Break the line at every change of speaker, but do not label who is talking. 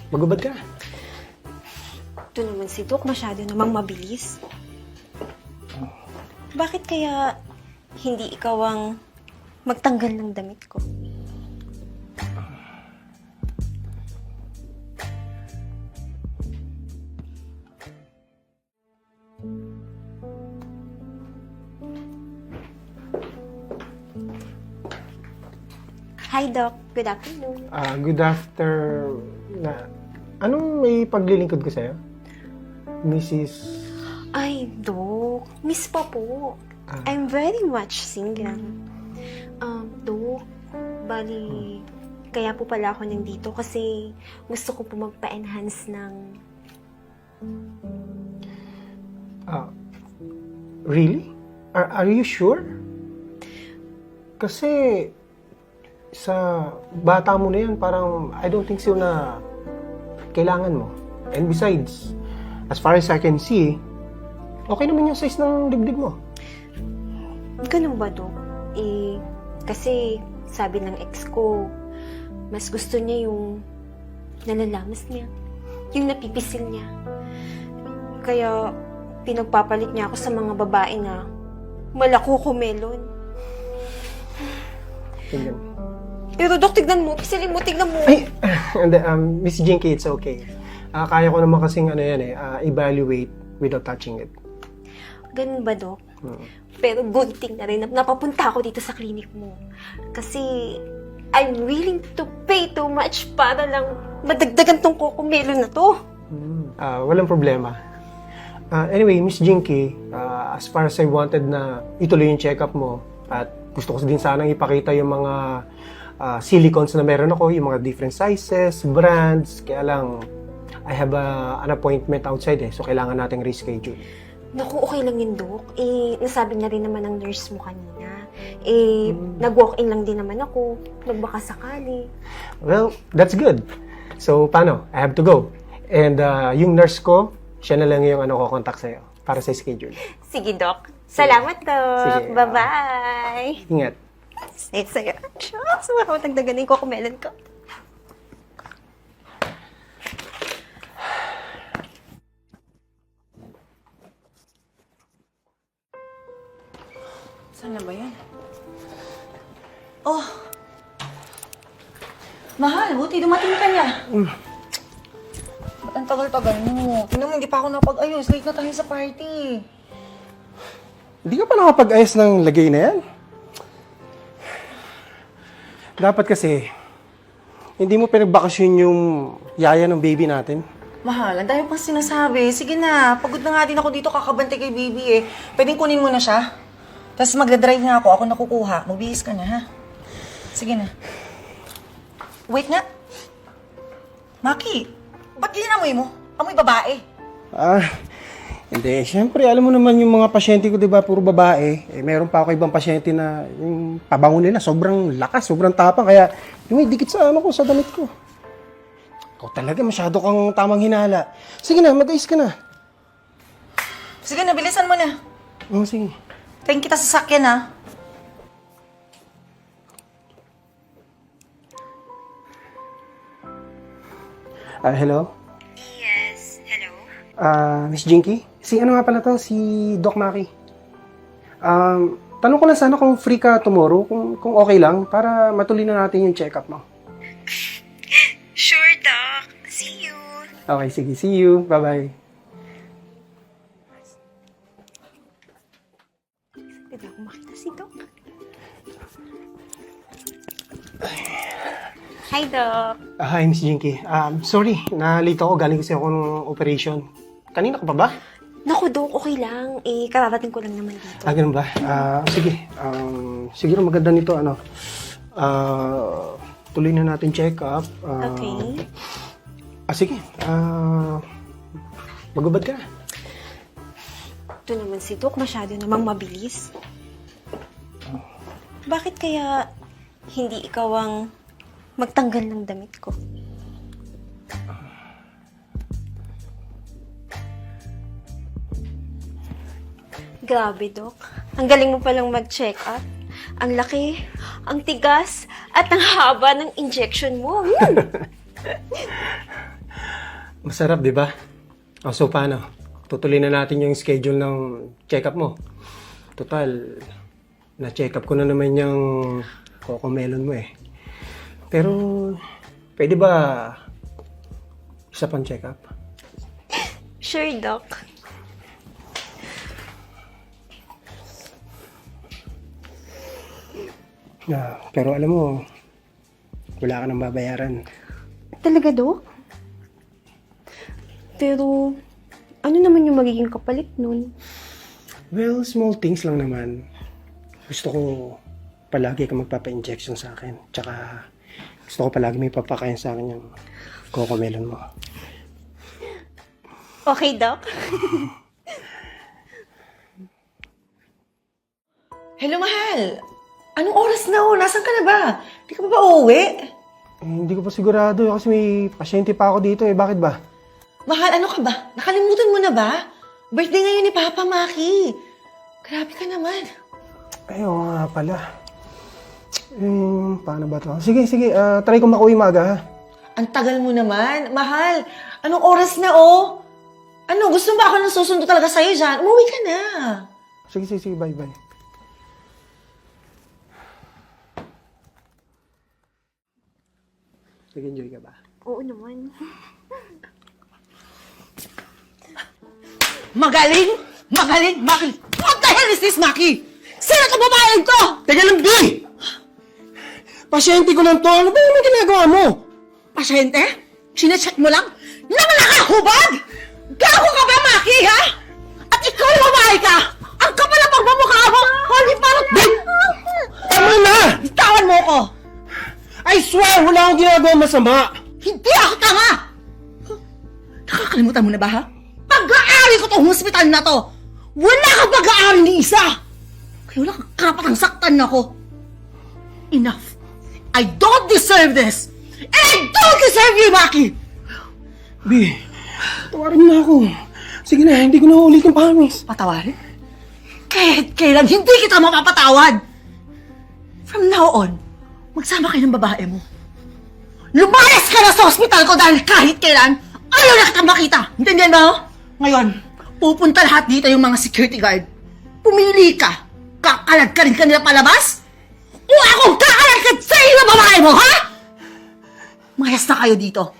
Magubad ka.
Ito naman si Doc, masyado namang mabilis. Bakit kaya hindi ikaw ang magtanggal ng damit ko? Hi, Doc. Good afternoon.
Good after... Anong may paglilingkod ko sa'yo? Mrs...
Ay, Doc. Miss pa po. I'm very much single. Doc, bali, kaya po pala ako nandito kasi gusto ko po magpa-enhance ng...
Really? Are you sure? Kasi... sa bata mo na yan, parang I don't think so na kailangan mo. And besides, as far as I can see, okay naman yung size ng dibdib mo.
Ganun ba, Doc? Kasi sabi ng ex ko, mas gusto niya yung nalalamas niya, yung napipisil niya. Kaya pinagpapalit niya ako sa mga babae na malako ko melon.
Tingnan.
Pero Doc, tignan mo. Pisilin mo, tignan mo.
Ay! Miss Jinky, it's okay. Kaya ko naman kasing evaluate without touching it.
Ganun ba, Doc? Pero good thing na rin na napapunta ako dito sa clinic mo. Kasi I'm willing to pay too much para lang madagdagan tong kokomelo na to.
Walang problema. Anyway, Miss Jinky, as far as I wanted na ituloy yung check-up mo, at gusto ko din sanang ipakita yung mga silicones na meron ako, yung mga different sizes, brands, kaya lang I have an appointment outside so kailangan nating reschedule.
Naku, okay lang yun, Doc. Nasabi na rin naman ng nurse mo kanina. Nag-walk-in lang din naman ako. Nagbaka sakali.
Well, that's good. So, paano? I have to go. And yung nurse ko, siya na lang yung ko-contact sa'yo para sa schedule.
Sige, Doc. Salamat, Doc.
Sige,
Bye-bye.
Ingat.
Sige. Shucks, ako nagdaganin ko kumelan ko.
Saan na ba yan? Oh! Mahal, buti dumating ka niya. Ba't ang tagal-tagal mo? Tingnan mo, hindi pa ako napag-ayos. Late na tayo sa party.
Hindi ka pa nakapag-ayos ng lagay na yan? Dapat kasi, hindi mo pinagbakasyon yung yaya ng baby natin.
Mahal, ang dami pang sinasabi. Sige na, pagod na nga din ako dito kakabante kay baby Pwedeng kunin mo na siya. Tapos magdadrive na ako nakukuha. Magbihis ka na, ha? Sige na. Wait nga. Maki, ba't ginamoy mo? Amoy babae.
Hindi. Siyempre, alam mo naman yung mga pasyente ko, di ba, puro babae. Meron pa ako ibang pasyente na yung pabango nila, sobrang lakas, sobrang tapang. Kaya, yung may dikit sa sa damit ko. Ikaw talaga, masyado kang tamang hinala. Sige na, mag-ayos ka na.
Sige na, bilisan mo na.
Sige.
Tayin kita sa sakyan, ha?
Hello?
Yes, hello?
Miss Jinky? Si ano nga pala to? Si Doc Maki. Tanong ko lang sana kung free ka tomorrow, kung okay lang, para matuloy na natin yung check-up mo.
Sure, Doc. See you.
Okay, sige. See you. Bye-bye.
Hindi ako makita si Doc. Hi, Doc.
Hi, Miss Jinky. Sorry, na-late ako. Galing kasi ako ng operation. Kanina ka pa ba?
Naku, Doc, okay lang. Kararating ko lang naman dito.
Ganun ba? Sige. Siguro maganda nito, tuloy na natin check-up.
Okay.
Sige. Magubad ka.
Ito naman si Doc, masyado namang mabilis. Bakit kaya hindi ikaw ang magtanggal ng damit ko? Grabe, Doc. Ang galing mo palang mag-check up. Ang laki, ang tigas, at ang haba ng injection mo.
Masarap, di ba? O, so paano? Tutuloy na natin yung schedule ng check-up mo. Total, na-check up ko na naman yung cocomelon mo eh. Pero, pwede ba isa pang check-up?
Sure, Doc.
Pero alam mo, wala ka nang babayaran.
Talaga, Doc? Pero, ano naman yung magiging kapalit nun?
Well, small things lang naman. Gusto ko palagi ka magpapa-injection sa akin. Tsaka gusto ko palagi may papakain sa akin yung cocomelon mo.
Okay, Doc?
Hello, mahal. Anong oras na oh? Nasaan ka na ba? Di ka ba uuwi?
Hindi ko pa sigurado kasi may pasyente pa ako dito eh. Bakit ba?
Mahal, ano ka ba? Nakalimutan mo na ba? Birthday ngayon ni Papa Maki. Grabe ka naman.
Ay, oo nga pala. Paano ba to? Sige. Try ko makauwi maga ha.
Ang tagal mo naman. Mahal, anong oras na oh? Ano, gusto mo ba ako nang susundo talaga sa'yo dyan? Umuwi ka na.
Sige. Bye. Nag-enjoy ka ba?
Oo naman.
Magaling! What the hell is this, Maki? Sino ka babaeng to?
Teka lang, B! Pasyente ko lang to. Ano ba yung ginagawa mo?
Pasyente? Sinecheck mo lang? Naman nakahubad! Gago ka ba, Maki, ha? At ikaw yung babae ka! Ang kapal ang pagmamukha mo! Holy parang...
Tama na!
Bitawan mo ko!
I swear, wala akong ginagawa masama.
Hindi ako tama! Nakakalimutan mo na ba, ha? Pag-aari ko tong hospital na to! Wala kang pag-aari ni isa! Kaya wala kang karapatang saktan ako. Enough! I don't deserve this! And I don't deserve you, Maki!
B, tawarin mo na ako. Sige na, hindi ko na ulit yung promise.
Patawarin? Kahit kailan hindi kita mapapatawad! From now on, magsama kayo ng babae mo. Lumayas ka na sa hospital ko dahil kahit kailan, ayaw na kita makita! Intindihan mo? Ngayon, pupunta lahat dito yung mga security guard. Pumili ka! Kakalad ka rin kanila palabas? O akong kakalad ka sa iyo na babae mo, ha? Mayas na kayo dito.